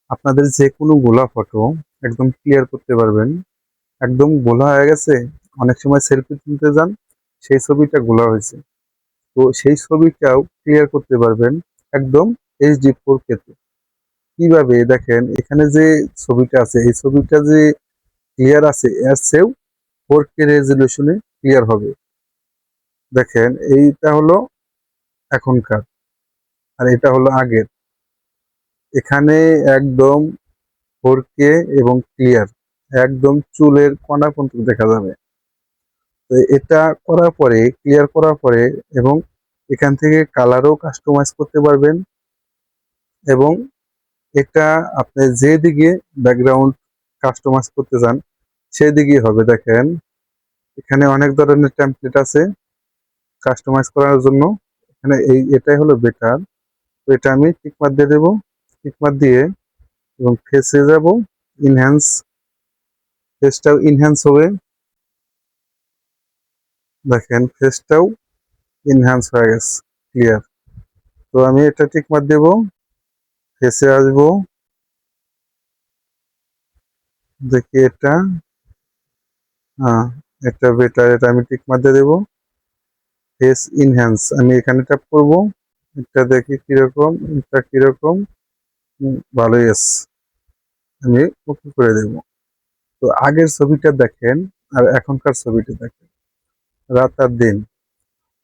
আপনাদের যে কোনো গোলা ফটো একদম ক্লিয়ার করতে পারবেন। একদম গোলা হয়ে গেছে, অনেক সময় সেলফি তুলতে যান, সেই ছবিটা গোলা হয়েছে, তো সেই ছবিটাও ক্লিয়ার করতে পারবেন একদম HD 4K তে। কিভাবে দেখেন, এখানে যে ছবিটা আছে এই ছবিটা যে ক্লিয়ার আছে এর চেয়েও 4K রেজলিউশনে ক্লিয়ার হবে। দেখেন, এইটা হলো এখনকার, আর এটা হলো আগের। এখানে একদম 4K এবং ক্লিয়ার, একদম চুলের কণা পর্যন্ত দেখা যাবে। তো এটা করার পরে, ক্লিয়ার করার পরে, এবং এখান থেকে কালারও কাস্টমাইজ করতে পারবেন। এবং এটা আপনি যেদিকে ব্যাকগ্রাউন্ড কাস্টমাইজ করতে চান সেদিকে হবে। দেখেন, এখানে অনেক ধরনের টেমপ্লেট আছে কাস্টমাইজ করার জন্য। এখানে এটাই হলো বেটার। তো এটা আমি টিকমার্ক দিয়ে দেবো। টিকমার্ক দিয়ে এবং ফেসে যাব, ইনহ্যান্স, ফেসটাও ইনহ্যান্স হবে। দেখেন, ফেসটাও ইনহ্যান্স হয়ে গেছে, ক্লিয়ার। তো আমি এটা টিকমার্ক দেব, ফেসে আসবো, দেখি এটা, হ্যাঁ এটা বেটার, এটা আমি টিকমার্ক দিয়ে দেবো। ফেস ইনহ্যান্স আমি এখানে ট্যাপ করব, এটা দেখি কিরকম, এটা কিরকম, ভালোই আছে, আমি ওকে করে দেব। তো আগের ছবিটা দেখেন আর এখনকার ছবিটা দেখেন, রাত আর দিন।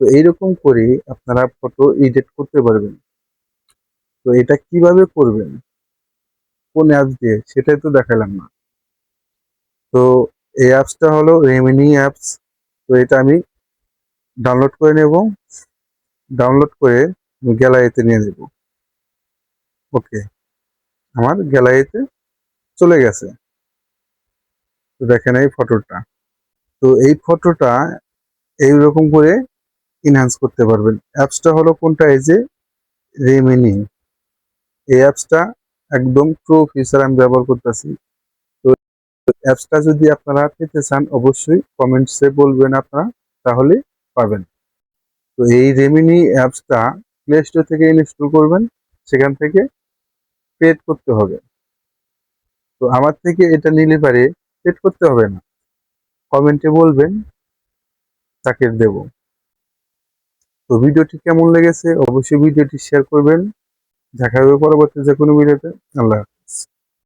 তো এইরকম করে আপনারা ফটো এডিট করতে পারবেন। তো এটা কিভাবে করবেন, কোন অ্যাপস দিয়ে, সেটাই তো দেখালাম না। তো এই অ্যাপসটা হলো রেমিনি অ্যাপস। তো এটা আমি ডাউনলোড করে নেব, ডাউনলোড করে গ্যালারিতে নিয়ে নেব। ওকে, আমার গ্যালারিতে চলে গেছে। তো দেখেন এই ফটোটা, তো এই ফটোটা এইরকম করে ইনহ্যান্স করতে পারবেন। অ্যাপসটা হলো কোনটা, এই যে রেমিনি। এই অ্যাপসটা একদম প্রো ফিচার আমি ব্যবহার করতেছি। তো অ্যাপসটা যদি আপনারা পেতে চান অবশ্যই কমেন্টসে বলবেন আপনারা, তাহলে পাবেন। তো এই রেমিনি অ্যাপসটা প্লে স্টোর থেকে ইনস্টল করবেন, সেখান থেকে পেড করতে হবে। তো আমার থেকে এটা নিলে পারে পেড করতে হবে না, কমেন্টে বলবেন, তাকে দেব। তো ভিডিওটি কেমন লেগেছে অবশ্যই ভিডিওটি শেয়ার করবেন। দেখা হবে পরবর্তী যে কোনো ভিডিওতে। আল্লাহ হাফেজ।